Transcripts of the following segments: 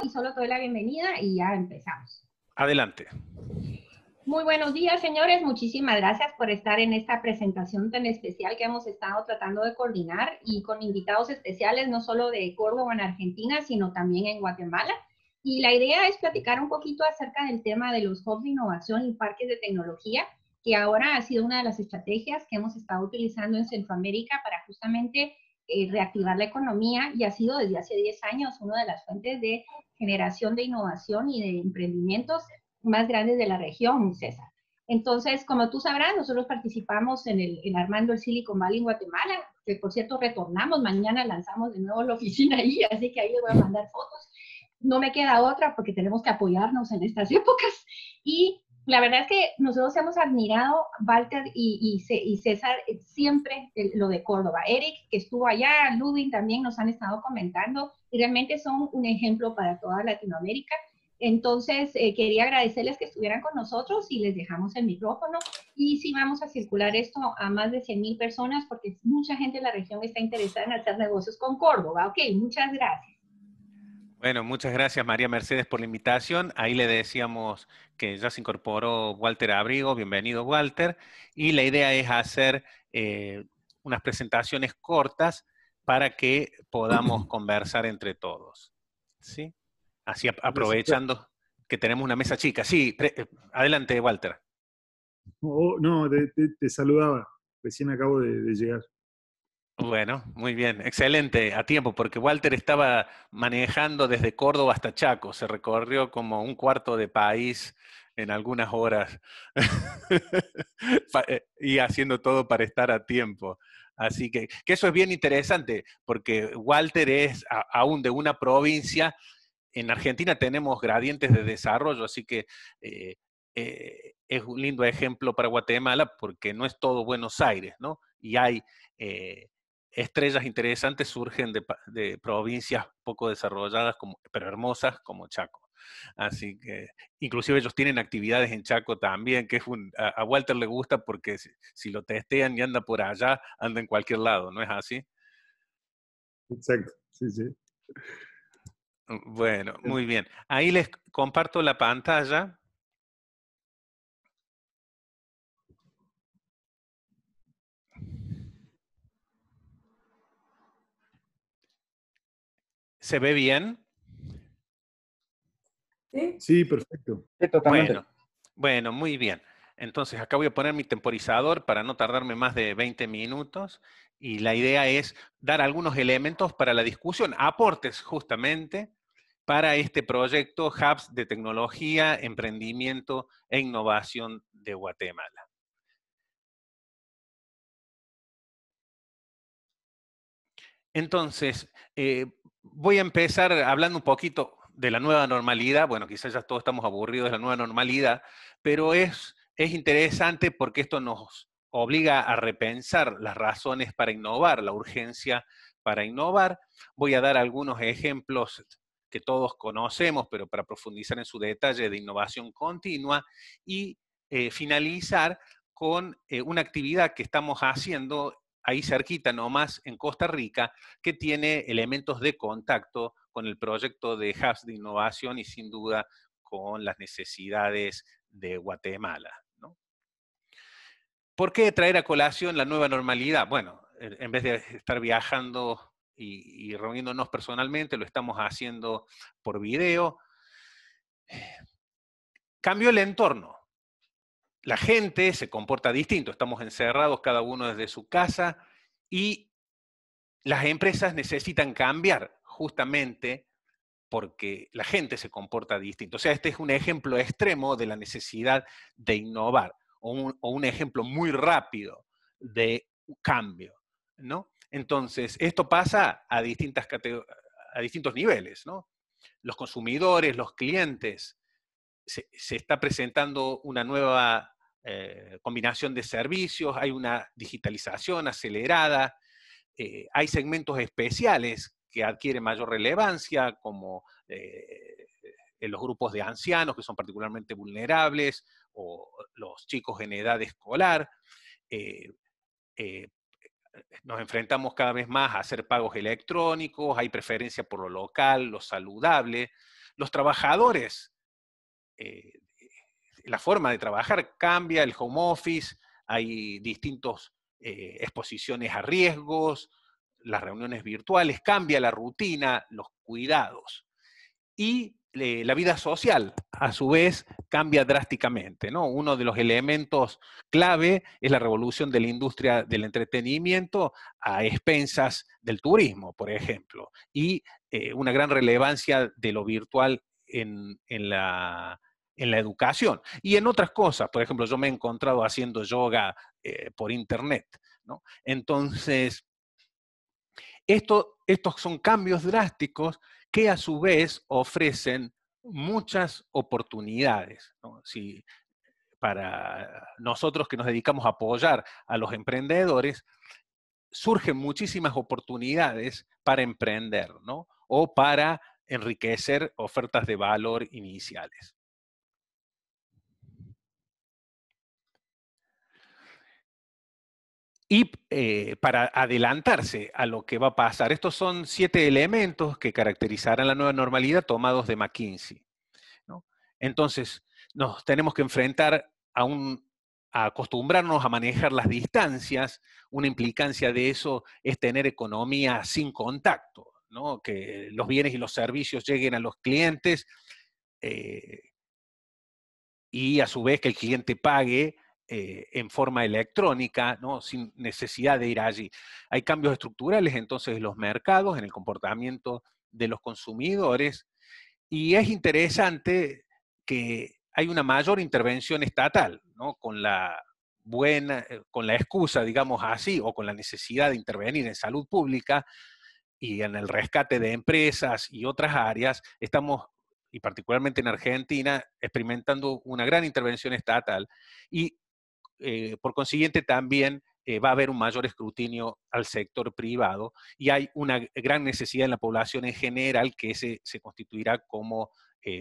y solo te doy la bienvenida y ya empezamos. Adelante. Muy buenos días, señores. Muchísimas gracias por estar en esta presentación tan especial que hemos estado tratando de coordinar y con invitados especiales, no solo de Córdoba en Argentina, sino también en Guatemala. Y la idea es platicar un poquito acerca del tema de los hubs de innovación y parques de tecnología, que ahora ha sido una de las estrategias que hemos estado utilizando en Centroamérica para justamente reactivar la economía y ha sido desde hace 10 años una de las fuentes de generación de innovación y de emprendimientos más grandes de la región, César. Entonces, como tú sabrás, nosotros participamos en Armando el Silicon Valley en Guatemala, que por cierto retornamos, mañana lanzamos de nuevo la oficina ahí, así que ahí les voy a mandar fotos. No me queda otra porque tenemos que apoyarnos en estas épocas. Y la verdad es que nosotros hemos admirado, Walter y César, siempre lo de Córdoba. Eric, que estuvo allá, Ludwig también nos han estado comentando, y realmente son un ejemplo para toda Latinoamérica. Entonces, quería agradecerles que estuvieran con nosotros y les dejamos el micrófono. Y sí vamos a circular esto a más de 100,000 personas porque mucha gente en la región está interesada en hacer negocios con Córdoba. Ok, muchas gracias. Bueno, muchas gracias María Mercedes por la invitación. Ahí le decíamos que ya se incorporó Walter Abrigo. Bienvenido, Walter. Y la idea es hacer unas presentaciones cortas para que podamos conversar entre todos. ¿Sí? Así aprovechando que tenemos una mesa chica. Sí, adelante, Walter. No, te saludaba. Recién acabo de llegar. Bueno, muy bien, excelente, a tiempo, porque Walter estaba manejando desde Córdoba hasta Chaco, se recorrió como un cuarto de país en algunas horas y haciendo todo para estar a tiempo. Así que eso es bien interesante, porque Walter es aún de una provincia. En Argentina tenemos gradientes de desarrollo, así que es un lindo ejemplo para Guatemala, porque no es todo Buenos Aires, ¿no? Y hay estrellas interesantes surgen de provincias poco desarrolladas, pero hermosas, como Chaco. Así que, inclusive ellos tienen actividades en Chaco también, que es a Walter le gusta porque si lo testean y anda por allá, anda en cualquier lado, ¿no es así? Exacto, sí, sí. Bueno, muy bien. Ahí les comparto la pantalla. ¿Se ve bien? Sí, perfecto. Sí, totalmente. Bueno, muy bien. Entonces acá voy a poner mi temporizador para no tardarme más de 20 minutos y la idea es dar algunos elementos para la discusión, aportes justamente para este proyecto Hubs de Tecnología, Emprendimiento e Innovación de Guatemala. Entonces, voy a empezar hablando un poquito de la nueva normalidad. Bueno, quizás ya todos estamos aburridos de la nueva normalidad, pero es interesante porque esto nos obliga a repensar las razones para innovar, la urgencia para innovar. Voy a dar algunos ejemplos que todos conocemos, pero para profundizar en su detalle de innovación continua y finalizar con una actividad que estamos haciendo ahí cerquita nomás en Costa Rica, que tiene elementos de contacto con el proyecto de Hubs de Innovación y sin duda con las necesidades de Guatemala, ¿no? ¿Por qué traer a colación la nueva normalidad? Bueno, en vez de estar viajando y reuniéndonos personalmente, lo estamos haciendo por video. Cambió el entorno. La gente se comporta distinto, estamos encerrados cada uno desde su casa y las empresas necesitan cambiar justamente porque la gente se comporta distinto. O sea, este es un ejemplo extremo de la necesidad de innovar o un ejemplo muy rápido de cambio, ¿no? Entonces, esto pasa a distintos niveles, ¿no? Los consumidores, los clientes, se está presentando una nueva combinación de servicios, hay una digitalización acelerada, hay segmentos especiales que adquieren mayor relevancia, como en los grupos de ancianos, que son particularmente vulnerables, o los chicos en edad escolar. Eh, eh, Nos enfrentamos cada vez más a hacer pagos electrónicos, hay preferencia por lo local, lo saludable, Los trabajadores, la forma de trabajar cambia, el home office, hay distintas exposiciones a riesgos, las reuniones virtuales, cambia la rutina, los cuidados. Y la vida social, a su vez, cambia drásticamente, ¿no? Uno de los elementos clave es la revolución de la industria del entretenimiento a expensas del turismo, por ejemplo, y una gran relevancia de lo virtual en la educación. Y en otras cosas, por ejemplo, yo me he encontrado haciendo yoga por internet, ¿no? Entonces, estos son cambios drásticos que a su vez ofrecen muchas oportunidades, ¿no? Si, para nosotros que nos dedicamos a apoyar a los emprendedores, surgen muchísimas oportunidades para emprender, ¿no? O para enriquecer ofertas de valor iniciales. Y para adelantarse a lo que va a pasar, estos son 7 elementos que caracterizarán la nueva normalidad tomados de McKinsey, ¿no? Entonces, nos tenemos que enfrentar a acostumbrarnos a manejar las distancias. Una implicancia de eso es tener economía sin contacto, ¿no? Que los bienes y los servicios lleguen a los clientes y a su vez que el cliente pague en forma electrónica, ¿no? Sin necesidad de ir allí. Hay cambios estructurales entonces en los mercados, en el comportamiento de los consumidores, y es interesante que hay una mayor intervención estatal, ¿no? Con la excusa, digamos así, o con la necesidad de intervenir en salud pública y en el rescate de empresas y otras áreas, estamos, y particularmente en Argentina, experimentando una gran intervención estatal y por consiguiente también va a haber un mayor escrutinio al sector privado y hay una gran necesidad en la población en general que se constituirá como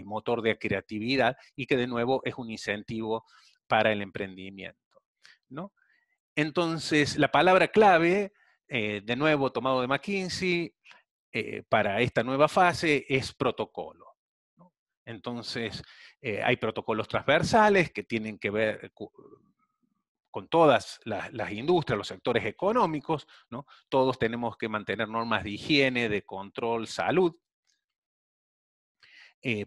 motor de creatividad y que de nuevo es un incentivo para el emprendimiento, ¿no? Entonces, la palabra clave, de nuevo tomado de McKinsey, para esta nueva fase es protocolo, ¿no? Entonces, hay protocolos transversales que tienen que ver con todas las industrias, los sectores económicos, ¿no? Todos tenemos que mantener normas de higiene, de control, salud.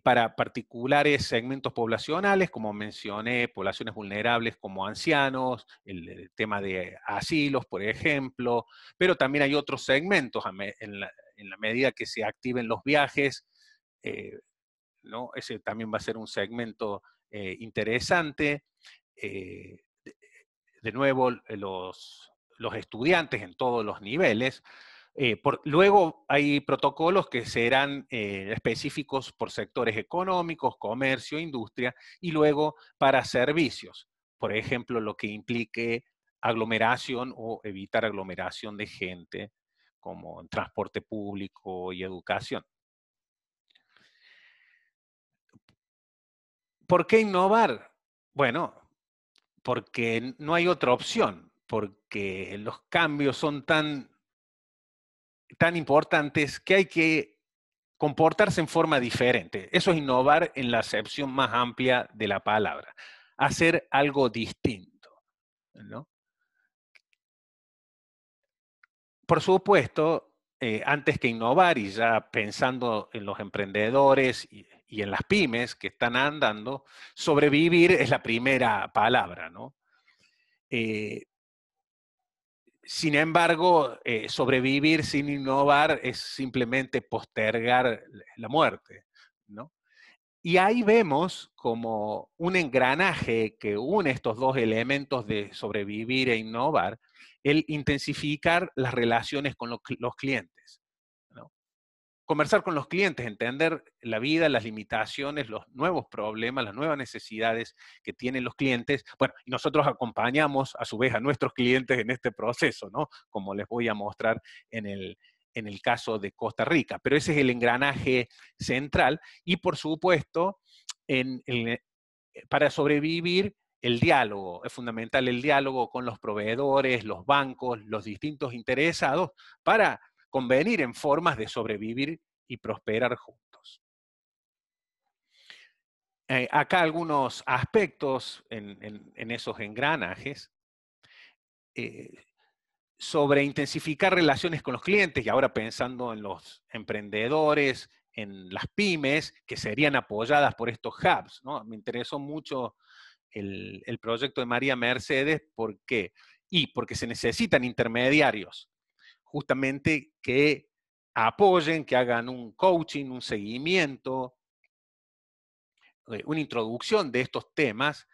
Para particulares segmentos poblacionales, como mencioné, poblaciones vulnerables como ancianos, el tema de asilos, por ejemplo, pero también hay otros segmentos en la medida que se activen los viajes, ¿no? Ese también va a ser un segmento interesante. De nuevo, los estudiantes en todos los niveles. Luego hay protocolos que serán específicos por sectores económicos, comercio, industria, y luego para servicios. Por ejemplo, lo que implique aglomeración o evitar aglomeración de gente, como en transporte público y educación. ¿Por qué innovar? Bueno, porque no hay otra opción, porque los cambios son tan importantes que hay que comportarse en forma diferente. Eso es innovar en la acepción más amplia de la palabra. Hacer algo distinto, ¿no? Por supuesto, antes que innovar y ya pensando en los emprendedores y en las pymes que están andando, sobrevivir es la primera palabra, ¿no? Sin embargo, sobrevivir sin innovar es simplemente postergar la muerte, ¿no? Y ahí vemos como un engranaje que une estos dos elementos de sobrevivir e innovar, el intensificar las relaciones con los clientes, ¿no? Conversar con los clientes, entender la vida, las limitaciones, los nuevos problemas, las nuevas necesidades que tienen los clientes. Bueno, y nosotros acompañamos a su vez a nuestros clientes en este proceso, ¿no? Como les voy a mostrar en el caso de Costa Rica. Pero ese es el engranaje central y por supuesto, para sobrevivir, el diálogo. Es fundamental el diálogo con los proveedores, los bancos, los distintos interesados para convenir en formas de sobrevivir y prosperar juntos. Acá algunos aspectos en esos engranajes. Sobre intensificar relaciones con los clientes, y ahora pensando en los emprendedores, en las pymes, que serían apoyadas por estos hubs, ¿no? Me interesó mucho el proyecto de María Mercedes. ¿Por qué? Y porque se necesitan intermediarios, justamente que apoyen, que hagan un coaching, un seguimiento, una introducción de estos temas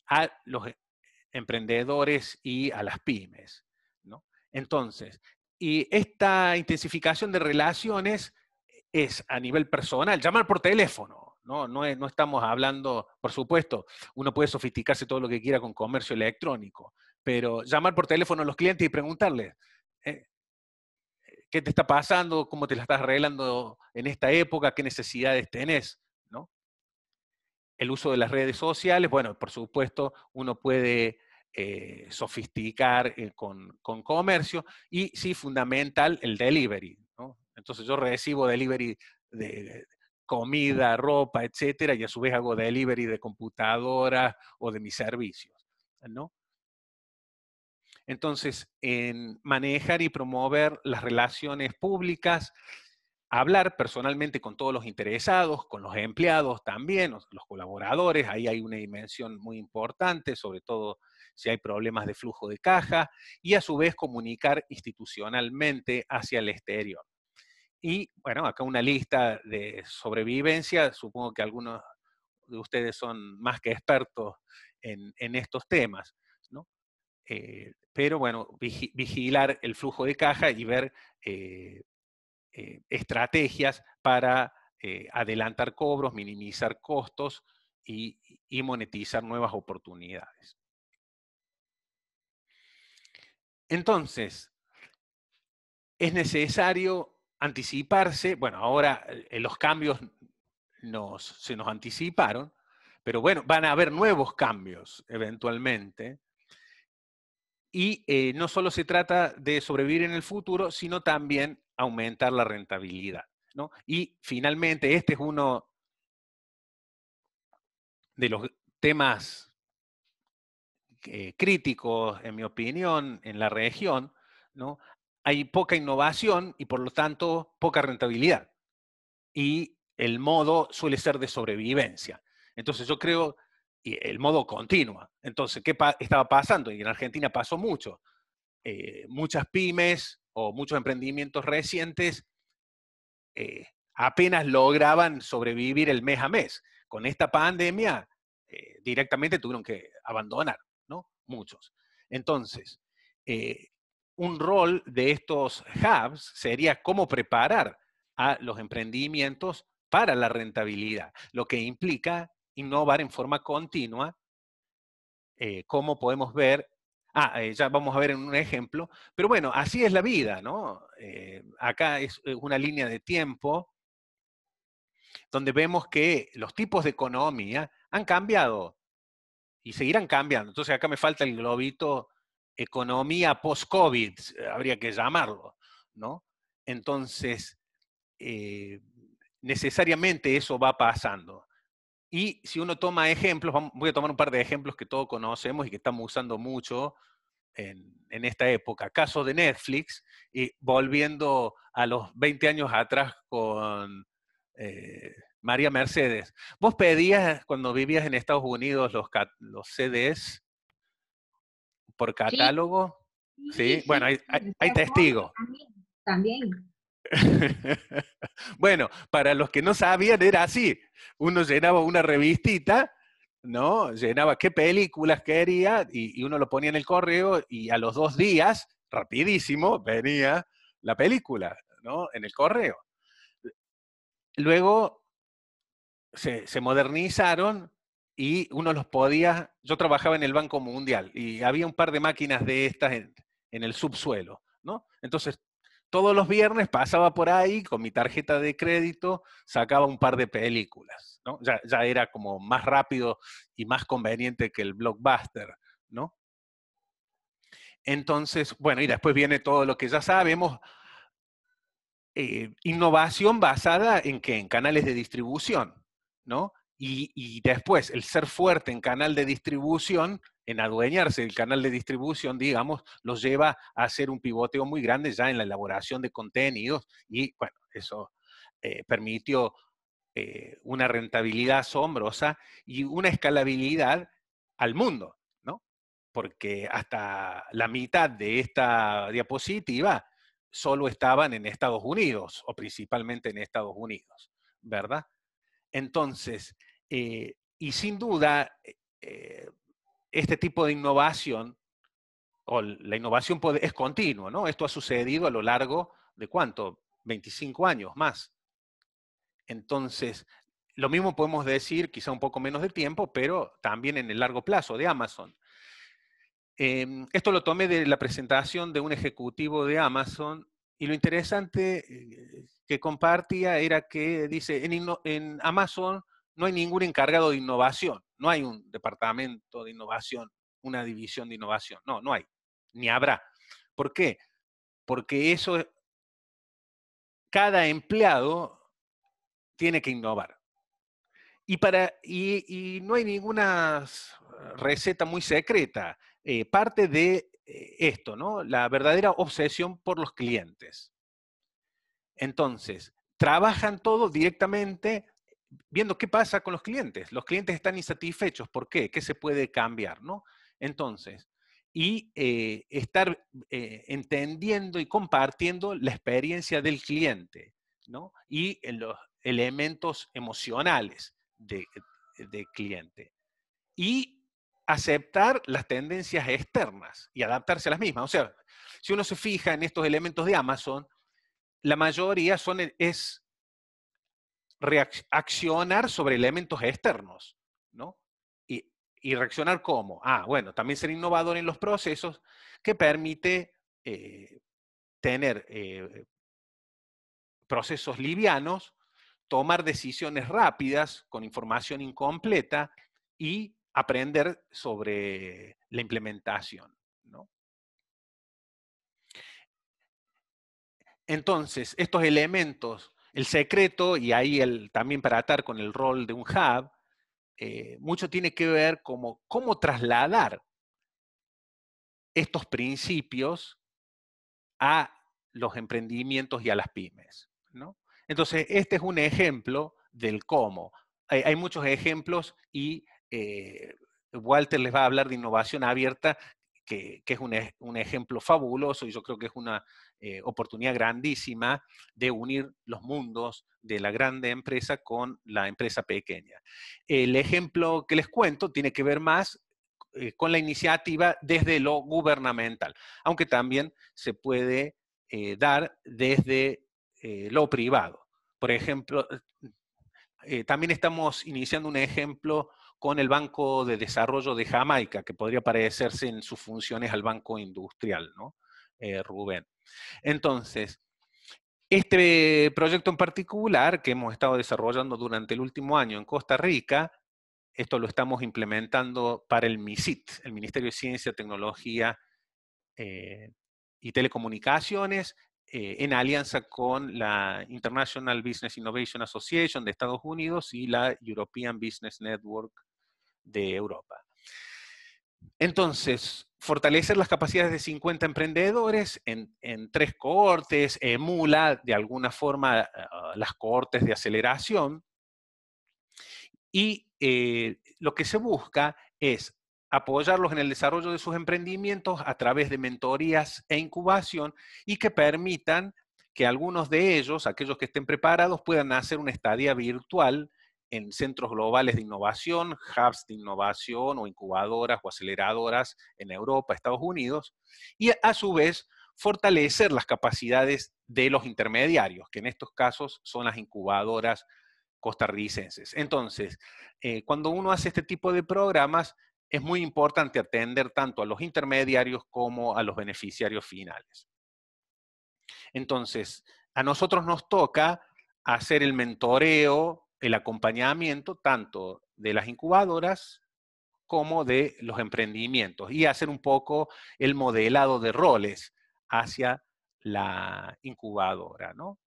a los emprendedores y a las pymes, ¿no? Entonces, y esta intensificación de relaciones es a nivel personal, llamar por teléfono, ¿no? No estamos hablando, por supuesto, uno puede sofisticarse todo lo que quiera con comercio electrónico, pero llamar por teléfono a los clientes y preguntarles, ¿qué te está pasando? ¿Cómo te la estás arreglando en esta época? ¿Qué necesidades tenés? ¿No? El uso de las redes sociales, bueno, por supuesto, uno puede sofisticar con comercio, y sí, fundamental, el delivery, ¿no? Entonces yo recibo delivery de comida, ropa, etcétera, y a su vez hago delivery de computadoras o de mis servicios, ¿no? Entonces, en manejar y promover las relaciones públicas, hablar personalmente con todos los interesados, con los empleados también, los colaboradores, ahí hay una dimensión muy importante, sobre todo si hay problemas de flujo de caja, y a su vez comunicar institucionalmente hacia el exterior. Y bueno, acá una lista de sobrevivencia, supongo que algunos de ustedes son más que expertos en estos temas, ¿no? Pero bueno, vigilar el flujo de caja y ver estrategias para adelantar cobros, minimizar costos y monetizar nuevas oportunidades. Entonces, es necesario anticiparse. Bueno, ahora los cambios se nos anticiparon, pero bueno, van a haber nuevos cambios eventualmente. Y no solo se trata de sobrevivir en el futuro, sino también aumentar la rentabilidad, ¿no? Y finalmente, este es uno de los temas críticos, en mi opinión, en la región, ¿no? Hay poca innovación y por lo tanto poca rentabilidad. Y el modo suele ser de sobrevivencia. Entonces yo creo, y el modo continua. Entonces, ¿qué estaba pasando? Y en Argentina pasó mucho. Muchas pymes o muchos emprendimientos recientes apenas lograban sobrevivir el mes a mes. Con esta pandemia directamente tuvieron que abandonar, ¿no? Muchos. Entonces, un rol de estos hubs sería cómo preparar a los emprendimientos para la rentabilidad, lo que implica innovar en forma continua, como podemos ver. Ya vamos a ver en un ejemplo, pero bueno, así es la vida, ¿no? Acá es una línea de tiempo donde vemos que los tipos de economía han cambiado y seguirán cambiando. Entonces acá me falta el globito economía post-COVID, habría que llamarlo, ¿no? Entonces, necesariamente eso va pasando. Y si uno toma ejemplos, voy a tomar un par de ejemplos que todos conocemos y que estamos usando mucho en esta época. Caso de Netflix, y volviendo a los 20 años atrás con María Mercedes. ¿Vos pedías, cuando vivías en Estados Unidos, los CDs por Sí, catálogo? sí, Sí, bueno, sí, hay testigos. también. Bueno, para los que no sabían era así. Uno llenaba una revistita, ¿no? Llenaba qué películas quería y uno lo ponía en el correo y a los 2 días, rapidísimo, venía la película, ¿no? En el correo. Luego se modernizaron y uno los podía. Yo trabajaba en el Banco Mundial y había un par de máquinas de estas en el subsuelo, ¿no? Entonces, todos los viernes pasaba por ahí con mi tarjeta de crédito, sacaba un par de películas, ¿no? Ya era como más rápido y más conveniente que el Blockbuster, ¿no? Entonces, bueno, y después viene todo lo que ya sabemos. Innovación basada en qué? En canales de distribución, ¿no? y después el ser fuerte en canal de distribución, en adueñarse del canal de distribución, digamos, los lleva a hacer un pivoteo muy grande ya en la elaboración de contenidos y, bueno, eso permitió una rentabilidad asombrosa y una escalabilidad al mundo, ¿no? Porque hasta la mitad de esta diapositiva solo estaban en Estados Unidos, o principalmente en Estados Unidos, ¿verdad? Entonces, y sin duda, este tipo de innovación, o la innovación es continua, ¿no? Esto ha sucedido a lo largo de ¿cuánto? 25 años más. Entonces, lo mismo podemos decir, quizá un poco menos de tiempo, pero también en el largo plazo de Amazon. Esto lo tomé de la presentación de un ejecutivo de Amazon y lo interesante que compartía era que dice, en Amazon no hay ningún encargado de innovación, no hay un departamento de innovación, una división de innovación, no, no hay, ni habrá. ¿Por qué? Porque eso, cada empleado tiene que innovar. Y no hay ninguna receta muy secreta. Parte de esto, ¿no? La verdadera obsesión por los clientes. Entonces, trabajan todo directamente viendo qué pasa con los clientes. Los clientes están insatisfechos. ¿Por qué? ¿Qué se puede cambiar, no? Entonces, y estar entendiendo y compartiendo la experiencia del cliente, ¿no? Y los elementos emocionales de cliente. Y aceptar las tendencias externas y adaptarse a las mismas. O sea, si uno se fija en estos elementos de Amazon, la mayoría es reaccionar sobre elementos externos, ¿no? Y reaccionar ¿cómo? Bueno, también ser innovador en los procesos que permite tener procesos livianos, tomar decisiones rápidas con información incompleta y aprender sobre la implementación, ¿no? Entonces, estos elementos, el secreto, y ahí también para atar con el rol de un hub, mucho tiene que ver cómo trasladar estos principios a los emprendimientos y a las pymes, ¿no? Entonces, este es un ejemplo del cómo. Hay muchos ejemplos y Walter les va a hablar de innovación abierta, que es un ejemplo fabuloso y yo creo que es una oportunidad grandísima de unir los mundos de la grande empresa con la empresa pequeña. El ejemplo que les cuento tiene que ver más con la iniciativa desde lo gubernamental, aunque también se puede dar desde lo privado. Por ejemplo, también estamos iniciando un ejemplo con el Banco de Desarrollo de Jamaica, que podría parecerse en sus funciones al Banco Industrial, ¿no? Rubén. Entonces, este proyecto en particular que hemos estado desarrollando durante el último año en Costa Rica, esto lo estamos implementando para el MISIT, el Ministerio de Ciencia, Tecnología y Telecomunicaciones, en alianza con la International Business Innovation Association de Estados Unidos y la European Business Network de Europa. Entonces, fortalecer las capacidades de 50 emprendedores en 3 cohortes, emula de alguna forma las cohortes de aceleración, y lo que se busca es apoyarlos en el desarrollo de sus emprendimientos a través de mentorías e incubación y que permitan que algunos de ellos, aquellos que estén preparados, puedan hacer una estadía virtual en centros globales de innovación, hubs de innovación o incubadoras o aceleradoras en Europa, Estados Unidos, y a su vez fortalecer las capacidades de los intermediarios, que en estos casos son las incubadoras costarricenses. Entonces, cuando uno hace este tipo de programas, es muy importante atender tanto a los intermediarios como a los beneficiarios finales. Entonces, a nosotros nos toca hacer el mentoreo, el acompañamiento, tanto de las incubadoras como de los emprendimientos, y hacer un poco el modelado de roles hacia la incubadora, ¿no?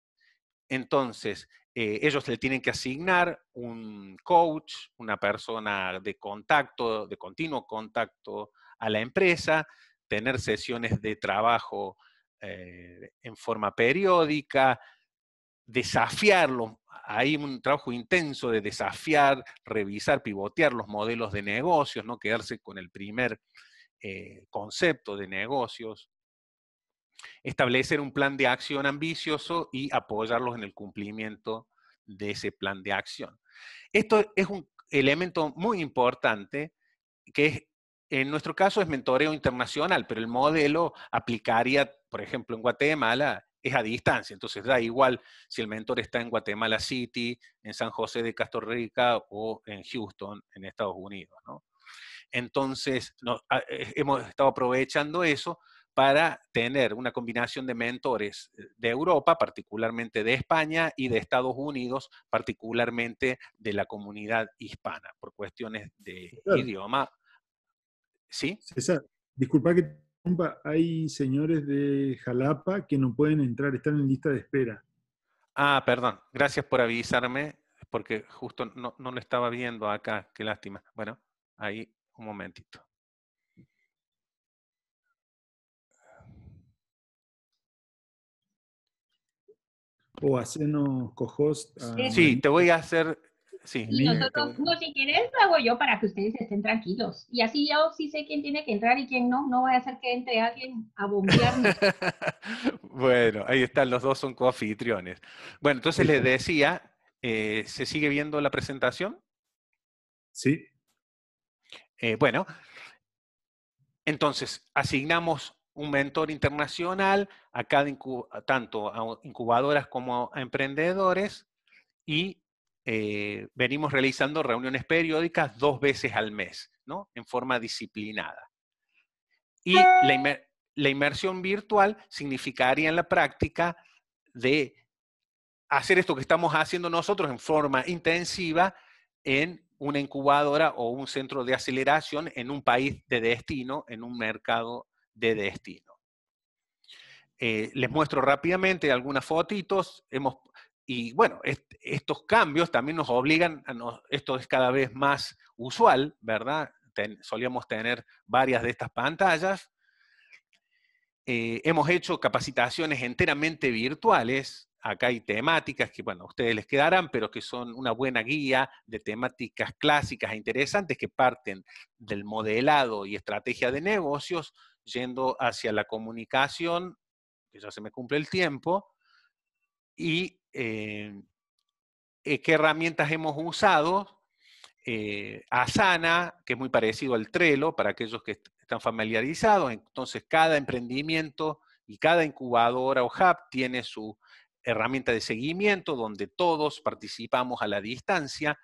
Entonces, ellos le tienen que asignar un coach, una persona de contacto, de continuo contacto a la empresa, tener sesiones de trabajo en forma periódica, desafiarlo. Hay un trabajo intenso de desafiar, revisar, pivotear los modelos de negocios, no quedarse con el primer concepto de negocios, establecer un plan de acción ambicioso y apoyarlos en el cumplimiento de ese plan de acción. Esto es un elemento muy importante que es, en nuestro caso es mentoreo internacional, pero el modelo aplicaría, por ejemplo, en Guatemala, es a distancia, entonces da igual si el mentor está en Guatemala City, en San José de Costa Rica o en Houston, en Estados Unidos, ¿no? Entonces, hemos estado aprovechando eso para tener una combinación de mentores de Europa, particularmente de España, y de Estados Unidos, particularmente de la comunidad hispana, por cuestiones de César, idioma. ¿Sí? César, disculpa que te interrumpa, hay señores de Jalapa que no pueden entrar, están en lista de espera. Ah, perdón. Gracias por avisarme, porque justo no lo estaba viendo acá. Qué lástima. Bueno, ahí un momentito. O hacernos co-host a Sí, Eso. te voy a hacer... Sí, Y Janine. te voy... nosotros, no, si quieres, lo hago yo para que ustedes estén tranquilos. Y así yo sí sé quién tiene que entrar y quién no. No voy a hacer que entre alguien a bombearnos. Bueno, ahí están, los dos son coanfitriones. Bueno, entonces les decía, ¿se sigue viendo la presentación? Sí, Bueno, entonces asignamos un mentor internacional a cada tanto a incubadoras como a emprendedores y venimos realizando reuniones periódicas 2 veces al mes, ¿no? En forma disciplinada. Y la inmersión virtual significaría en la práctica de hacer esto que estamos haciendo nosotros en forma intensiva en una incubadora o un centro de aceleración en un país de destino, en un mercado de destino. Les muestro rápidamente algunas fotitos. Y bueno, estos cambios también nos obligan, esto es cada vez más usual, ¿verdad? Solíamos tener varias de estas pantallas. Hemos hecho capacitaciones enteramente virtuales. Acá hay temáticas que, bueno, a ustedes les quedarán, pero que son una buena guía de temáticas clásicas e interesantes que parten del modelado y estrategia de negocios, yendo hacia la comunicación, que ya se me cumple el tiempo, y qué herramientas hemos usado. Asana, que es muy parecido al Trello para aquellos que están familiarizados. Entonces, cada emprendimiento y cada incubadora o hub tiene su herramienta de seguimiento donde todos participamos a la distancia,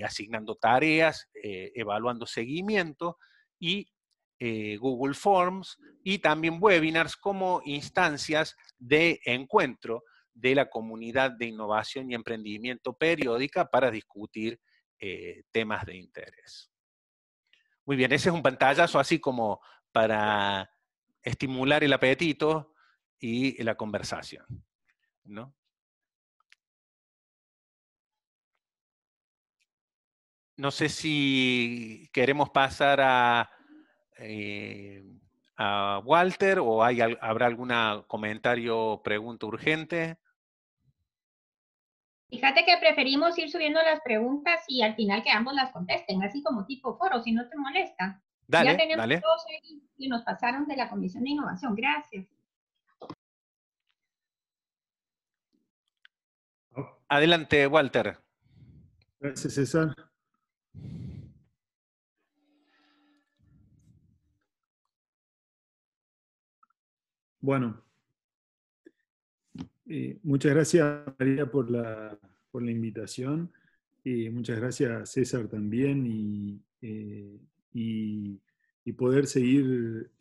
asignando tareas, evaluando seguimiento, y Google Forms, y también webinars como instancias de encuentro de la comunidad de innovación y emprendimiento periódica para discutir temas de interés. Muy bien, ese es un pantallazo así como para estimular el apetito y la conversación, ¿no? No sé si queremos pasar a Walter o habrá algún comentario o pregunta urgente. Fíjate que preferimos ir subiendo las preguntas y al final que ambos las contesten, así como tipo foro, si no te molesta. Ya Dale, tenemos dale. 12 y nos pasaron de la Comisión de Innovación. Gracias. Adelante, Walter. gracias César. Bueno, muchas gracias María por la invitación. Muchas gracias César también y poder seguir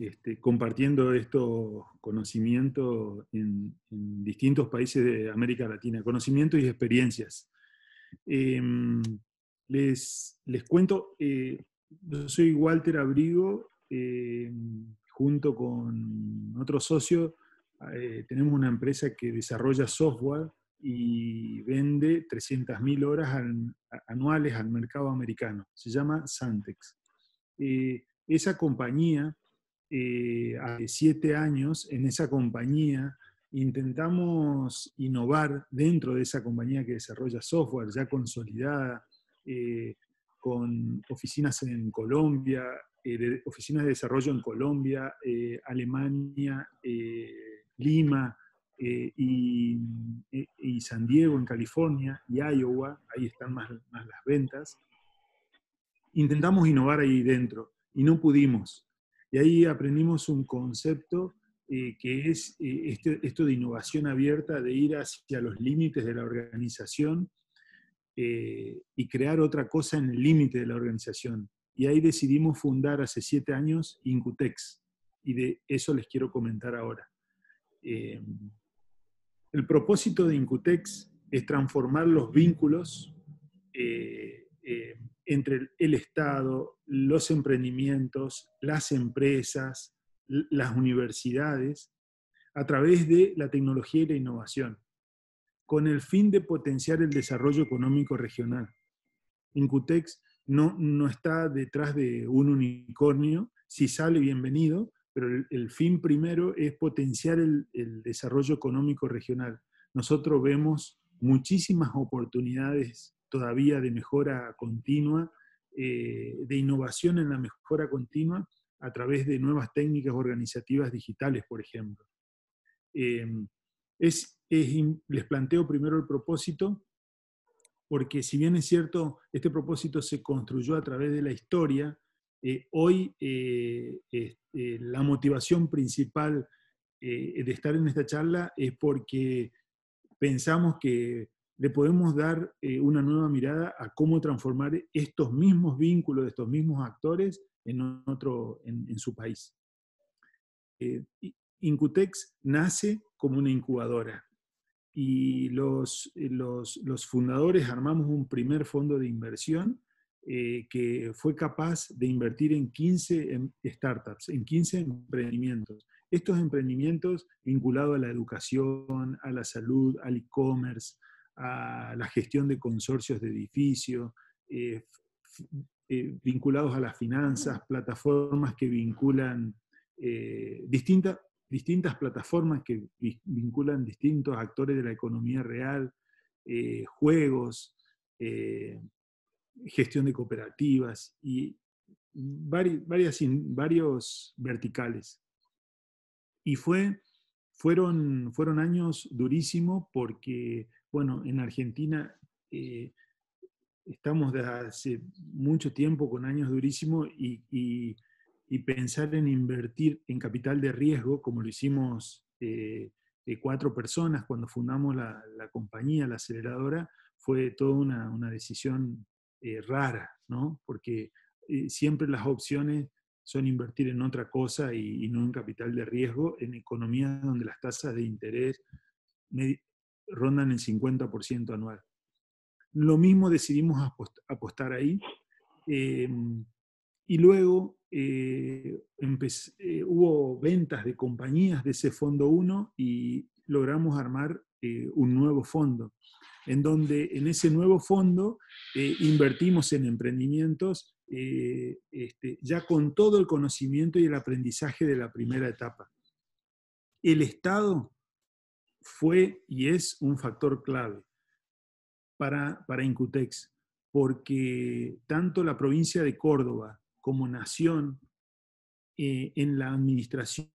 compartiendo estos conocimientos en distintos países de América Latina, conocimientos y experiencias. Les cuento, yo soy Walter Abrigo, junto con otro socio tenemos una empresa que desarrolla software y vende 300.000 horas anuales al mercado americano. Se llama Santex. Esa compañía, hace 7 años, en esa compañía intentamos innovar dentro de esa compañía que desarrolla software ya consolidada, con oficinas en Colombia, oficinas de desarrollo en Colombia, Alemania, Lima, y San Diego en California, y Iowa, ahí están más las ventas. Intentamos innovar ahí dentro y no pudimos. Y ahí aprendimos un concepto que es esto de innovación abierta, de ir hacia los límites de la organización y crear otra cosa en el límite de la organización. Y ahí decidimos fundar hace 7 años Incutex, y de eso les quiero comentar ahora. El propósito de Incutex es transformar los vínculos entre el Estado, los emprendimientos, las empresas, las universidades, a través de la tecnología y la innovación, con el fin de potenciar el desarrollo económico regional. Incutex no está detrás de un unicornio, si sale bienvenido, pero el fin primero es potenciar el desarrollo económico regional. Nosotros vemos muchísimas oportunidades todavía de mejora continua, de innovación en la mejora continua, a través de nuevas técnicas organizativas digitales, por ejemplo. Les planteo primero el propósito, porque si bien es cierto, este propósito se construyó a través de la historia, hoy la motivación principal de estar en esta charla es porque pensamos que le podemos dar una nueva mirada a cómo transformar estos mismos vínculos de estos mismos actores en su país. Incutex nace como una incubadora, y los fundadores armamos un primer fondo de inversión que fue capaz de invertir en 15 startups, en 15 emprendimientos. Estos emprendimientos vinculados a la educación, a la salud, al e-commerce, a la gestión de consorcios de edificios, vinculados a las finanzas, plataformas que vinculan distintas plataformas que vinculan distintos actores de la economía real, juegos, gestión de cooperativas y varios verticales. Y fueron años durísimos porque, bueno, en Argentina estamos desde hace mucho tiempo con años durísimos, y pensar en invertir en capital de riesgo, como lo hicimos 4 personas cuando fundamos la compañía, la aceleradora, fue toda una decisión rara, ¿no? Porque siempre las opciones son invertir en otra cosa y no en capital de riesgo, en economías donde las tasas de interés rondan el 50% anual. Lo mismo decidimos apostar ahí, y luego hubo ventas de compañías de ese fondo 1 y logramos armar un nuevo fondo, en donde en ese nuevo fondo invertimos en emprendimientos ya con todo el conocimiento y el aprendizaje de la primera etapa. El Estado fue y es un factor clave para Incutex, porque tanto la provincia de Córdoba como nación, en la administración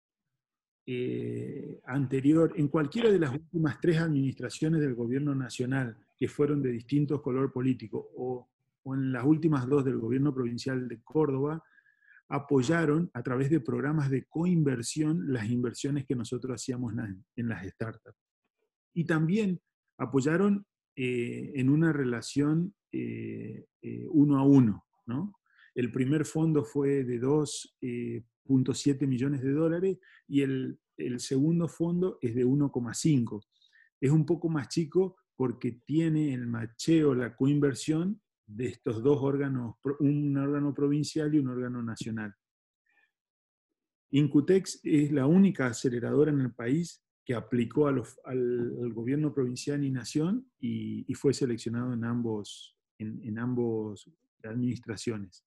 anterior, en cualquiera de las últimas 3 administraciones del gobierno nacional, que fueron de distintos color político, o en las últimas 2 del gobierno provincial de Córdoba, apoyaron a través de programas de coinversión las inversiones que nosotros hacíamos en las startups. Y también apoyaron en una relación 1 a 1, ¿no? El primer fondo fue de 2.7 millones de dólares y el segundo fondo es de 1,5. Es un poco más chico porque tiene el macheo, la coinversión de estos 2 órganos, un órgano provincial y un órgano nacional. Incutex es la única aceleradora en el país que aplicó al gobierno provincial y nación y fue seleccionado en ambos administraciones.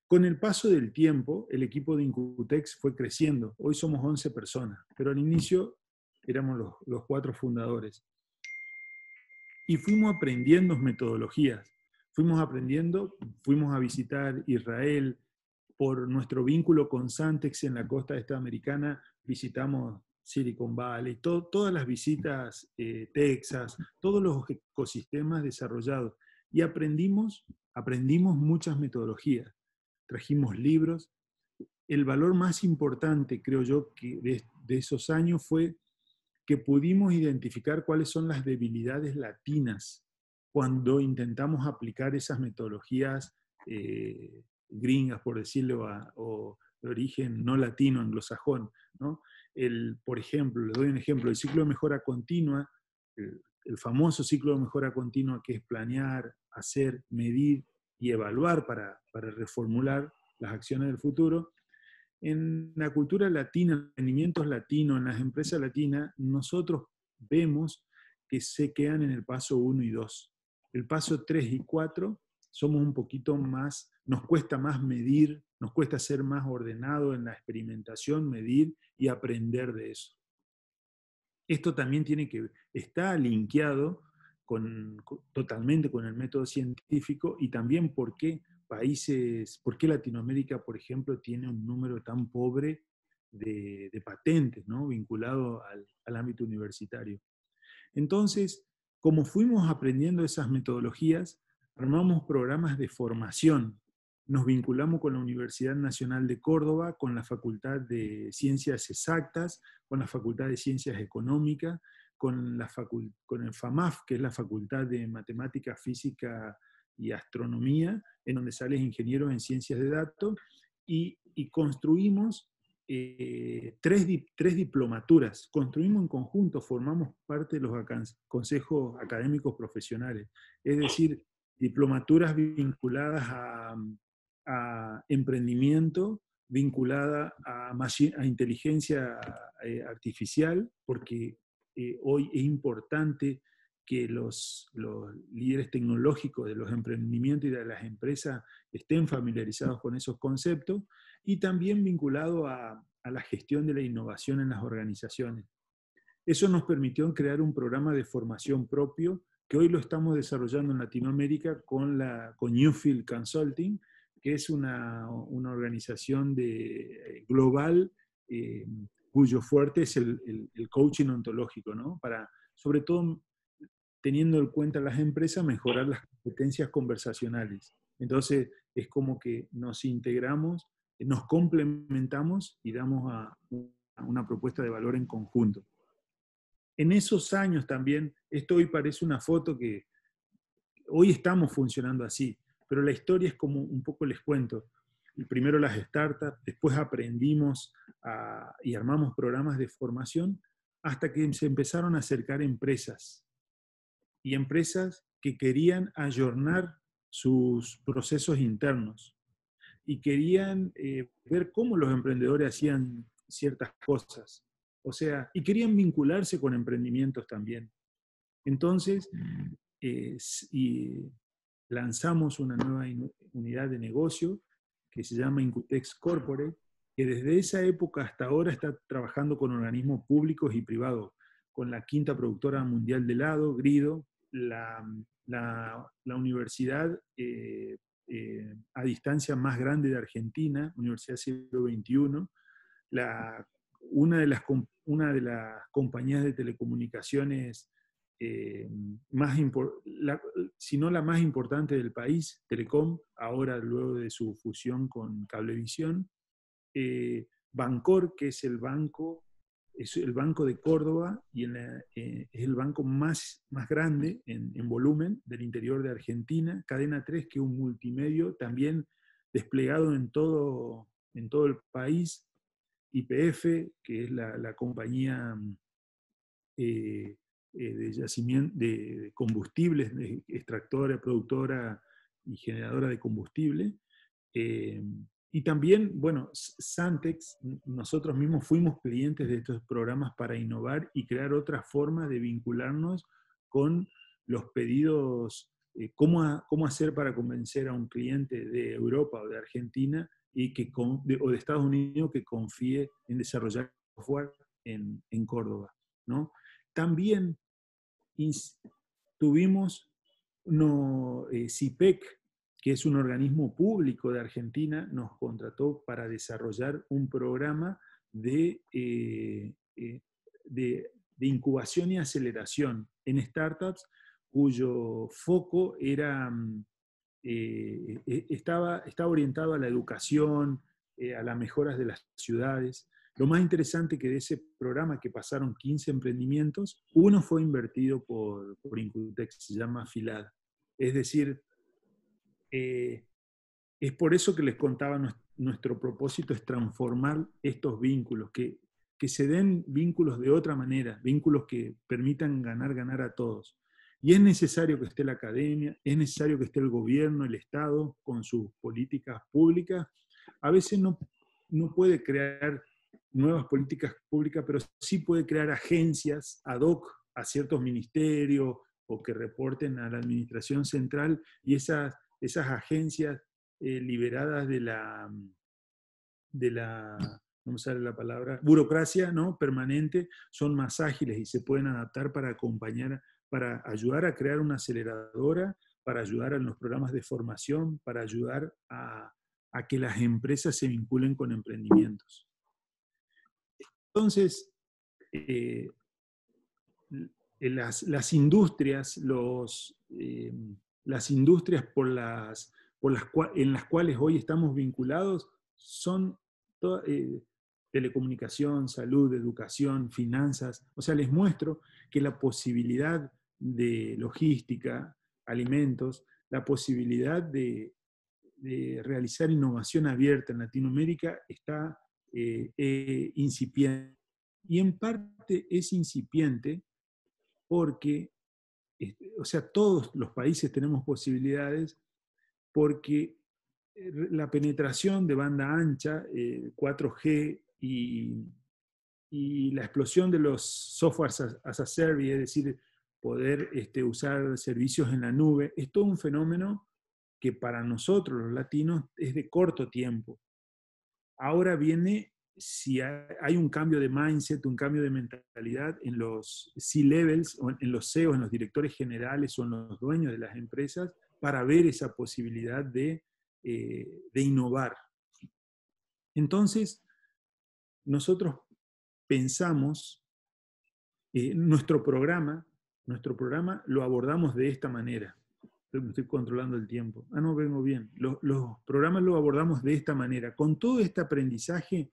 Con el paso del tiempo, el equipo de Incutex fue creciendo. Hoy somos 11 personas, pero al inicio éramos los 4 fundadores. Y fuimos aprendiendo metodologías. Fuimos a visitar Israel. Por nuestro vínculo con Santex en la costa estadounidense, visitamos Silicon Valley, todas las visitas, Texas, todos los ecosistemas desarrollados. Y aprendimos muchas metodologías. Trajimos libros. El valor más importante, creo yo, que de esos años fue que pudimos identificar cuáles son las debilidades latinas cuando intentamos aplicar esas metodologías gringas, por decirlo, o de origen no latino, anglosajón, ¿no? Por ejemplo, les doy un ejemplo, el ciclo de mejora continua, el famoso ciclo de mejora continua, que es planear, hacer, medir y evaluar para reformular las acciones del futuro. En la cultura latina, en los emprendimientos latinos, en las empresas latinas, nosotros vemos que se quedan en el paso 1 y 2. El paso 3 y 4 somos un poquito más, nos cuesta más medir, nos cuesta ser más ordenado en la experimentación, medir y aprender de eso. Esto también está linkeado totalmente con el método científico y también por qué Latinoamérica, por ejemplo, tiene un número tan pobre de patentes, ¿no? Vinculado al ámbito universitario. Entonces, como fuimos aprendiendo esas metodologías, armamos programas de formación. Nos vinculamos con la Universidad Nacional de Córdoba, con la Facultad de Ciencias Exactas, con la Facultad de Ciencias Económicas, con el FAMAF, que es la Facultad de Matemática, Física y Astronomía, en donde sales ingenieros en Ciencias de Datos, y construimos tres diplomaturas. Construimos en conjunto, formamos parte de los consejos académicos profesionales, es decir, diplomaturas vinculadas a emprendimiento, vinculada a inteligencia artificial, porque hoy es importante que los líderes tecnológicos de los emprendimientos y de las empresas estén familiarizados con esos conceptos, y también vinculado a la gestión de la innovación en las organizaciones. Eso nos permitió crear un programa de formación propio que hoy lo estamos desarrollando en Latinoamérica con Newfield Consulting, que es una organización global cuyo fuerte es el coaching ontológico, ¿no? Para, sobre todo, teniendo en cuenta las empresas, mejorar las competencias conversacionales. Entonces, es como que nos integramos, nos complementamos y damos a una propuesta de valor en conjunto. En esos años también, esto hoy parece una foto que hoy estamos funcionando así, pero la historia es como un poco les cuento. Primero las startups, después aprendimos y armamos programas de formación hasta que se empezaron a acercar empresas. Y empresas que querían ayornar sus procesos internos y querían ver cómo los emprendedores hacían ciertas cosas. O sea, y querían vincularse con emprendimientos también. Entonces, lanzamos una nueva unidad de negocio que se llama Incutex Corporate, que desde esa época hasta ahora está trabajando con organismos públicos y privados, con la quinta productora mundial de helado, Grido, la universidad a distancia más grande de Argentina, Universidad Siglo XXI, una de las compañías de telecomunicaciones si no la más importante del país, Telecom, ahora luego de su fusión con Cablevisión, Bancor, que es el banco de Córdoba y es el banco más grande en volumen del interior de Argentina, Cadena 3, que es un multimedio también desplegado en todo el país, YPF, que es la compañía de yacimiento de combustibles, extractora, productora y generadora de combustible, Y también, bueno, Santex, nosotros mismos fuimos clientes de estos programas para innovar y crear otra forma de vincularnos con los pedidos, cómo hacer para convencer a un cliente de Europa o de Argentina o de Estados Unidos que confíe en desarrollar software en Córdoba, ¿no? También tuvimos CIPEC, que es un organismo público de Argentina, nos contrató para desarrollar un programa de incubación y aceleración en startups cuyo foco era, estaba orientado a la educación, a las mejoras de las ciudades. Lo más interesante que de ese programa, que pasaron 15 emprendimientos, uno fue invertido por Incutex, se llama Filad. Es decir, es por eso que les contaba, nuestro propósito es transformar estos vínculos, que se den vínculos de otra manera, vínculos que permitan ganar a todos. Y es necesario que esté la academia, es necesario que esté el gobierno, el Estado, con sus políticas públicas. A veces no puede crear nuevas políticas públicas, pero sí puede crear agencias ad hoc a ciertos ministerios o que reporten a la administración central, y esas agencias liberadas de la, no me sale la palabra, burocracia, ¿no?, permanente, son más ágiles y se pueden adaptar para acompañar, para ayudar a crear una aceleradora, para ayudar en los programas de formación, para ayudar a que las empresas se vinculen con emprendimientos. Entonces, las industrias, las industrias en las cuales hoy estamos vinculados son telecomunicación, salud, educación, finanzas. O sea, les muestro que la posibilidad de logística, alimentos, la posibilidad de realizar innovación abierta en Latinoamérica está incipiente. Y en parte es incipiente porque, o sea, todos los países tenemos posibilidades, porque la penetración de banda ancha, 4G y la explosión de los softwares as a service, es decir, poder usar servicios en la nube, es todo un fenómeno que para nosotros los latinos es de corto tiempo. Ahora viene, si hay un cambio de mindset, un cambio de mentalidad en los C-levels, en los CEOs, en los directores generales o en los dueños de las empresas, para ver esa posibilidad de innovar. Entonces, nosotros pensamos, nuestro programa lo abordamos de esta manera. Estoy controlando el tiempo. No, vengo bien. Los programas lo abordamos de esta manera. Con todo este aprendizaje,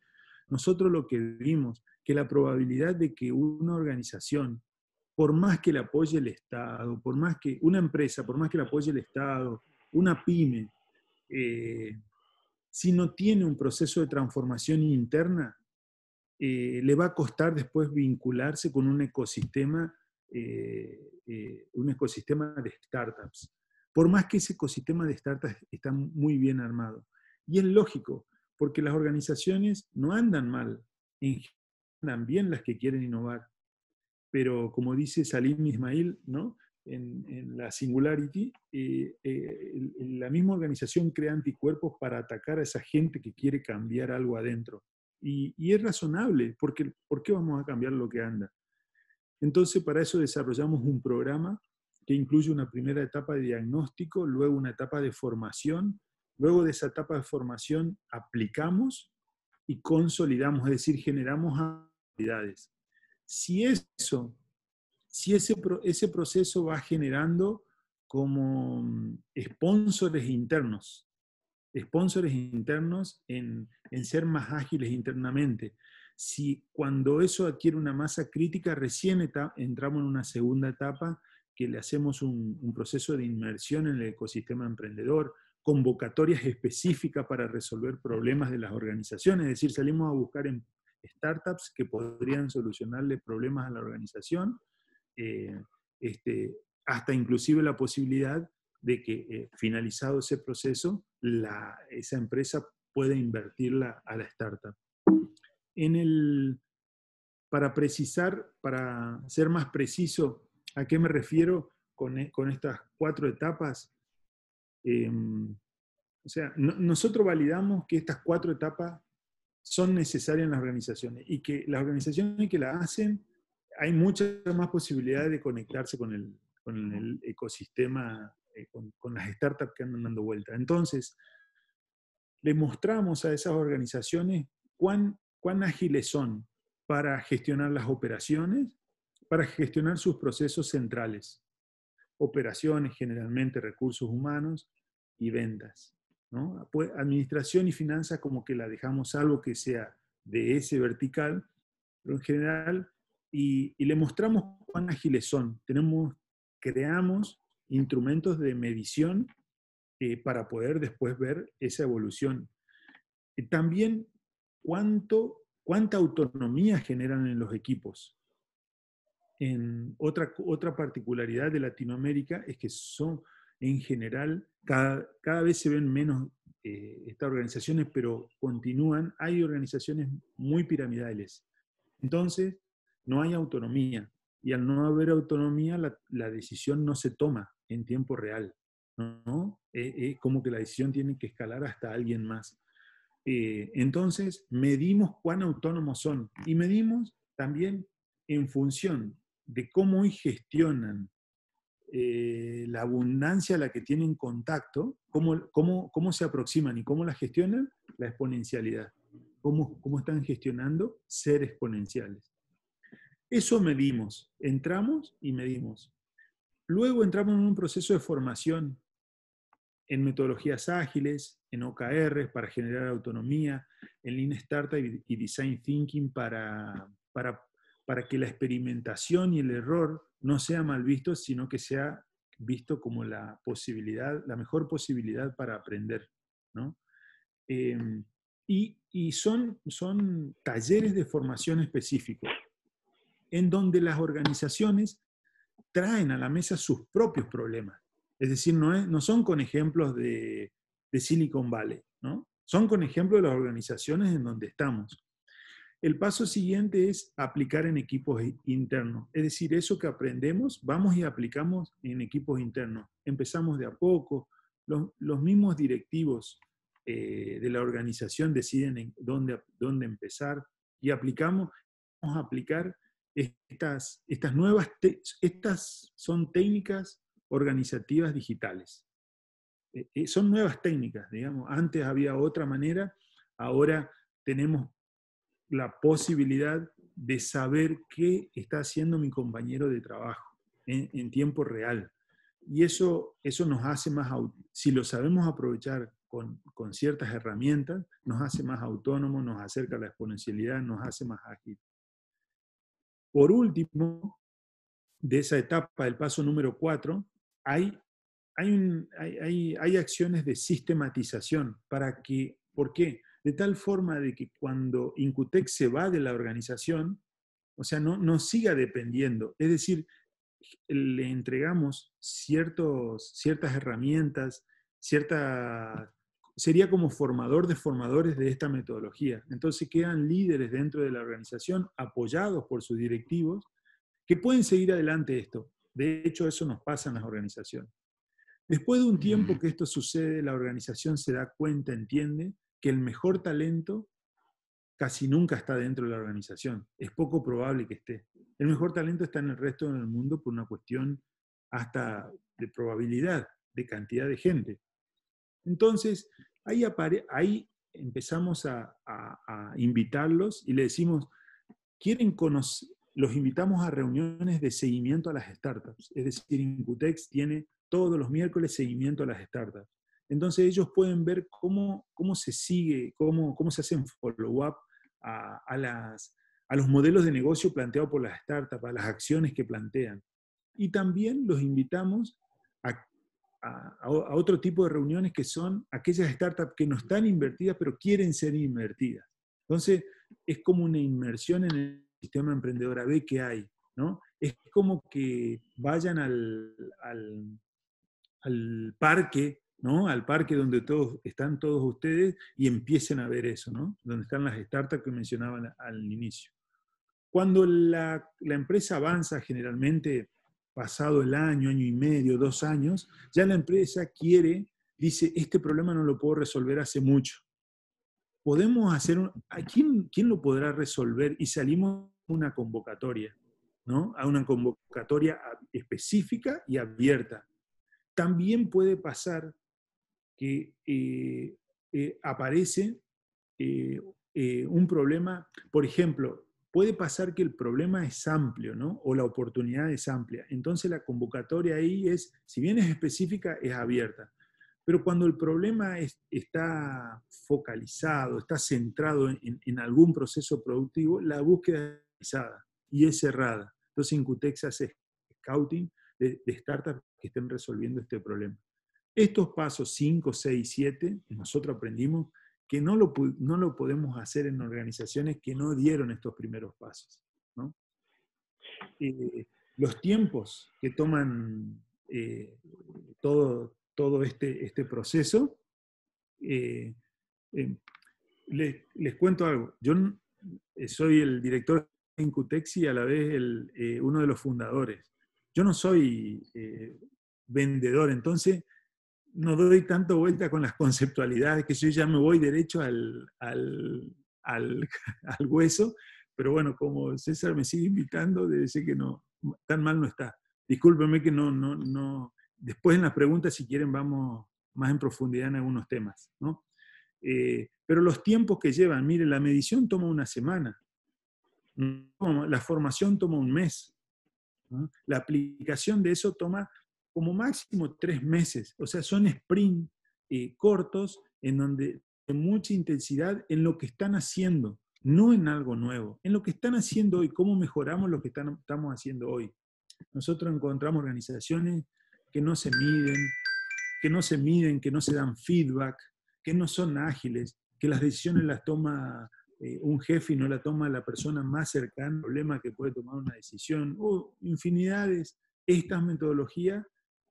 nosotros lo que vimos, que la probabilidad de que una organización, por más que le apoye el Estado, por más que una empresa, por más que le apoye el Estado, una pyme, si no tiene un proceso de transformación interna, le va a costar después vincularse con un ecosistema de startups. Por más que ese ecosistema de startups está muy bien armado. Y es lógico, porque las organizaciones no andan mal, andan bien las que quieren innovar. Pero como dice Salim Ismail, ¿no?, en la Singularity, la misma organización crea anticuerpos para atacar a esa gente que quiere cambiar algo adentro. Y es razonable, porque ¿por qué vamos a cambiar lo que anda? Entonces, para eso desarrollamos un programa que incluye una primera etapa de diagnóstico, luego una etapa de formación. Luego de esa etapa de formación aplicamos y consolidamos, es decir, generamos habilidades. Si ese proceso va generando como sponsores internos en ser más ágiles internamente. Si cuando eso adquiere una masa crítica, recién entramos en una segunda etapa que le hacemos un proceso de inmersión en el ecosistema emprendedor, convocatorias específicas para resolver problemas de las organizaciones, es decir, salimos a buscar en startups que podrían solucionarle problemas a la organización, hasta inclusive la posibilidad de que finalizado ese proceso, esa empresa puede invertirla a la startup. Para precisar, para ser más preciso, ¿a qué me refiero con estas 4 etapas? O sea, nosotros validamos que estas 4 etapas son necesarias en las organizaciones y que las organizaciones que las hacen, hay muchas más posibilidades de conectarse con el ecosistema, con las startups que andan dando vuelta. Entonces, le mostramos a esas organizaciones cuán ágiles son para gestionar las operaciones, para gestionar sus procesos centrales. Operaciones, generalmente recursos humanos y ventas, ¿no? Pues, administración y finanzas como que la dejamos, algo que sea de ese vertical, pero en general, y le mostramos cuán ágiles son. Creamos instrumentos de medición para poder después ver esa evolución. También cuánta autonomía generan en los equipos. Otra particularidad de Latinoamérica es que son, en general, cada vez se ven menos estas organizaciones, pero continúan. Hay organizaciones muy piramidales. Entonces, no hay autonomía. Y al no haber autonomía, la decisión no se toma en tiempo real, ¿no? Como que la decisión tiene que escalar hasta alguien más. Entonces, medimos cuán autónomos son y medimos también en función de cómo hoy gestionan la abundancia a la que tienen contacto, cómo se aproximan y cómo la gestionan, la exponencialidad. Cómo están gestionando ser exponenciales. Eso medimos, entramos y medimos. Luego entramos en un proceso de formación en metodologías ágiles, en OKR para generar autonomía, en Lean Startup y Design Thinking para que la experimentación y el error no sea mal visto, sino que sea visto como la mejor posibilidad para aprender, ¿no? Y son talleres de formación específicos, en donde las organizaciones traen a la mesa sus propios problemas. Es decir, no son con ejemplos de Silicon Valley, ¿no? Son con ejemplos de las organizaciones en donde estamos. El paso siguiente es aplicar en equipos internos. Es decir, eso que aprendemos, vamos y aplicamos en equipos internos. Empezamos de a poco. Los mismos directivos de la organización deciden dónde empezar y vamos a aplicar estas estas son técnicas organizativas digitales. Son nuevas técnicas, digamos. Antes había otra manera, ahora tenemos la posibilidad de saber qué está haciendo mi compañero de trabajo en tiempo real. Y eso nos hace más, si lo sabemos aprovechar con ciertas herramientas, nos hace más autónomos, nos acerca a la exponencialidad, nos hace más ágil. Por último, de esa etapa, del paso número 4, hay acciones de sistematización. ¿Por qué? De tal forma de que cuando Incutec se va de la organización, o sea, no siga dependiendo. Es decir, le entregamos ciertas herramientas, sería como formador de formadores de esta metodología. Entonces quedan líderes dentro de la organización, apoyados por sus directivos, que pueden seguir adelante esto. De hecho, eso nos pasa en las organizaciones. Después de un tiempo que esto sucede, la organización se da cuenta, entiende, que el mejor talento casi nunca está dentro de la organización. Es poco probable que esté. El mejor talento está en el resto del mundo por una cuestión hasta de probabilidad, de cantidad de gente. Entonces, ahí empezamos a invitarlos y le decimos, ¿quieren conocer? Los invitamos a reuniones de seguimiento a las startups. Es decir, Incutex tiene todos los miércoles seguimiento a las startups. Entonces ellos pueden ver cómo se sigue, cómo se hacen follow-up a los modelos de negocio planteados por las startups, a las acciones que plantean. Y también los invitamos a otro tipo de reuniones que son aquellas startups que no están invertidas, pero quieren ser invertidas. Entonces, es como una inmersión en el sistema emprendedor, a ver qué hay, ¿no? Es como que vayan al parque ¿no? Al parque donde están todos ustedes y empiecen a ver eso, ¿no? Donde están las startups que mencionaban al inicio. Cuando la empresa avanza, generalmente pasado el año, año y medio, 2 años, ya la empresa dice, este problema no lo puedo resolver hace mucho. Podemos hacer, ¿quién lo podrá resolver? Y salimos a una convocatoria, ¿no? A una convocatoria específica y abierta. También puede pasar que aparece un problema, por ejemplo, puede pasar que el problema es amplio, ¿no? O la oportunidad es amplia. Entonces la convocatoria ahí si bien es específica, es abierta. Pero cuando el problema está focalizado, está centrado en algún proceso productivo, la búsqueda es realizada y es cerrada. Entonces Incutex hace scouting de startups que estén resolviendo este problema. Estos pasos 5, 6, 7, nosotros aprendimos que no lo podemos hacer en organizaciones que no dieron estos primeros pasos, ¿no? Los tiempos que toman todo este proceso, les cuento algo. Yo soy el director de Incutex y a la vez uno de los fundadores. Yo no soy vendedor, entonces no doy tanto vuelta con las conceptualidades, que yo ya me voy derecho al hueso, pero bueno, como César me sigue invitando, debe ser que no, tan mal no está. Discúlpenme que no. Después en las preguntas, si quieren, vamos más en profundidad en algunos temas, ¿no? Pero los tiempos que llevan, mire, la medición toma una semana, la formación toma un mes, ¿no? La aplicación de eso toma como máximo 3 meses, o sea, son sprint cortos en donde hay mucha intensidad en lo que están haciendo, no en algo nuevo, en lo que están haciendo hoy, cómo mejoramos lo que estamos haciendo hoy. Nosotros encontramos organizaciones que no se miden, que no se dan feedback, que no son ágiles, que las decisiones las toma un jefe y no la toma la persona más cercana al problema que puede tomar una decisión, o infinidades. Estas metodologías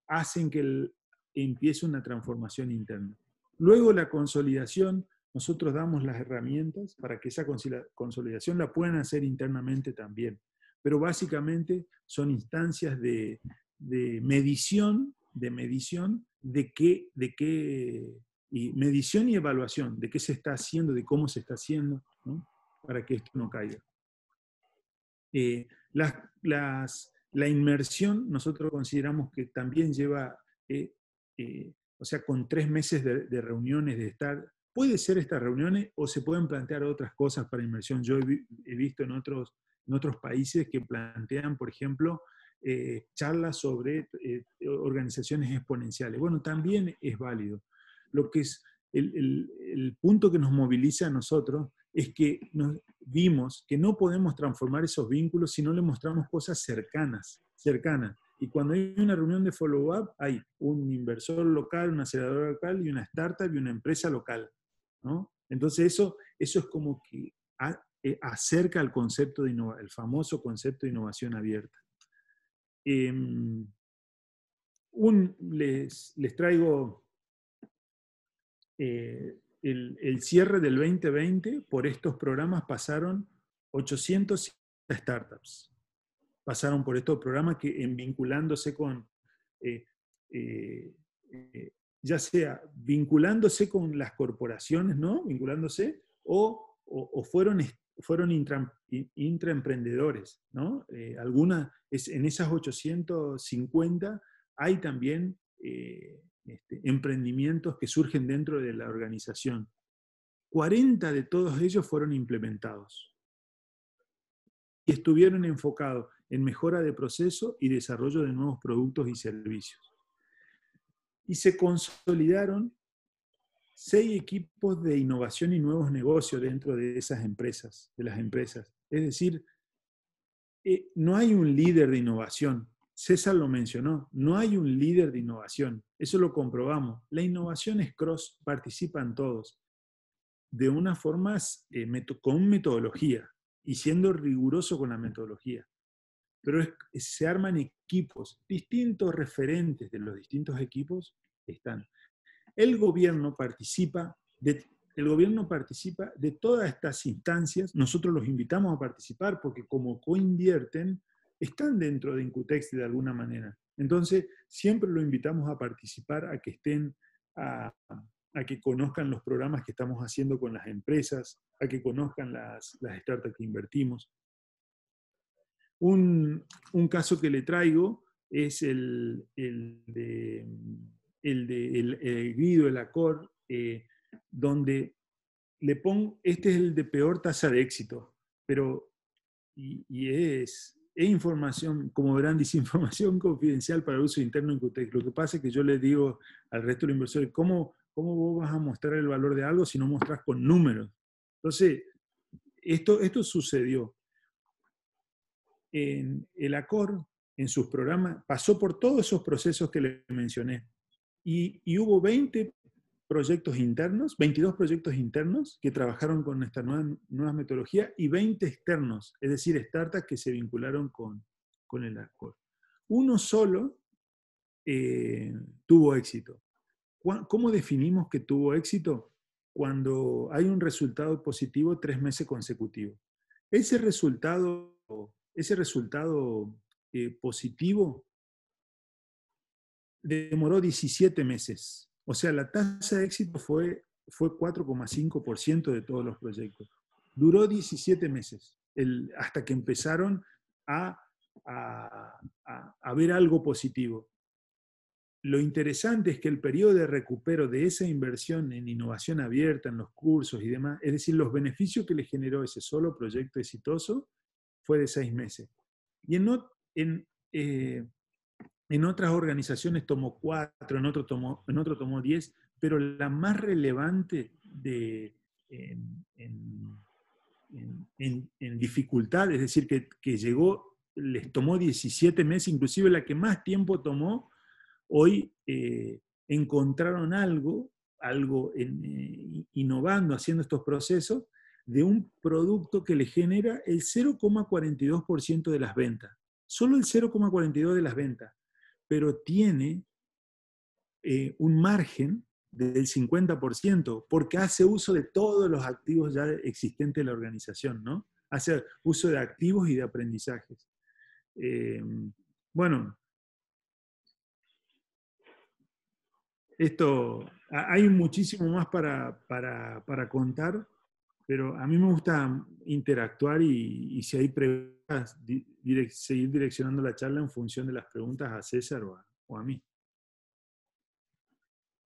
hacen que empiece una transformación interna. Luego la consolidación, nosotros damos las herramientas para que esa consolidación la puedan hacer internamente también. Pero básicamente son instancias de medición, y medición y evaluación de qué se está haciendo, de cómo se está haciendo, ¿no? Para que esto no caiga. La inmersión nosotros consideramos que también lleva, o sea, con 3 meses de reuniones, de estar, puede ser estas reuniones o se pueden plantear otras cosas para inmersión. Yo he visto en otros países que plantean, por ejemplo, charlas sobre organizaciones exponenciales. Bueno, también es válido. Lo que es el punto que nos moviliza a nosotros es que vimos que no podemos transformar esos vínculos si no le mostramos cosas cercanas. Y cuando hay una reunión de follow-up, hay un inversor local, una aceleradora local y una startup y una empresa local, ¿no? Entonces eso es como que acerca al concepto de el famoso concepto de innovación abierta. Les traigo el cierre del 2020. Por estos programas pasaron 800 startups. Pasaron por estos programas que vinculándose con, ya sea vinculándose con las corporaciones, ¿no? Vinculándose, o fueron intraemprendedores, ¿no? En esas 850 hay también emprendimientos que surgen dentro de la organización. 40 de todos ellos fueron implementados y estuvieron enfocados en mejora de proceso y desarrollo de nuevos productos y servicios. Y se consolidaron 6 equipos de innovación y nuevos negocios dentro de esas empresas, de las empresas. Es decir, no hay un líder de innovación. César lo mencionó, no hay un líder de innovación. Eso lo comprobamos. La innovación es cross, participan todos. De una forma, con metodología y siendo riguroso con la metodología. Pero se arman equipos, distintos referentes de los distintos equipos están. el gobierno participa de todas estas instancias. Nosotros los invitamos a participar porque como coinvierten, están dentro de Incutex de alguna manera. Entonces, siempre lo invitamos a participar, a que estén, a que conozcan los programas que estamos haciendo con las empresas, a que conozcan las startups que invertimos. Un caso que le traigo es el Guido, el ACOR, donde le pongo, este es el de peor tasa de éxito, pero es información, como verán, dice información confidencial para el uso interno en Incutex. Lo que pasa es que yo les digo al resto de los inversores, ¿cómo vos vas a mostrar el valor de algo si no mostrás con números? Entonces, esto sucedió. En el ACOR, en sus programas, pasó por todos esos procesos que les mencioné. Y hubo 20 proyectos internos, 22 proyectos internos que trabajaron con esta nueva metodología y 20 externos, es decir, startups que se vincularon con el ACOR. Uno solo tuvo éxito. ¿Cómo definimos que tuvo éxito? Cuando hay un resultado positivo 3 meses consecutivos. Ese resultado positivo demoró 17 meses. O sea, la tasa de éxito fue 4,5% de todos los proyectos. Duró 17 meses, hasta que empezaron a ver algo positivo. Lo interesante es que el periodo de recupero de esa inversión en innovación abierta, en los cursos y demás, es decir, los beneficios que le generó ese solo proyecto exitoso, fue de 6 meses. Y en otras organizaciones tomó 4, en otro tomó 10, pero la más relevante en dificultad, es decir, que llegó, les tomó 17 meses, inclusive la que más tiempo tomó, hoy encontraron algo innovando, haciendo estos procesos, de un producto que le genera el 0,42% de las ventas. Solo el 0,42% de las ventas, pero tiene un margen del 50%, porque hace uso de todos los activos ya existentes de la organización, ¿no? Hace uso de activos y de aprendizajes. Bueno, hay muchísimo más para contar, pero a mí me gusta interactuar y si hay preguntas, seguir direccionando la charla en función de las preguntas a César o a mí.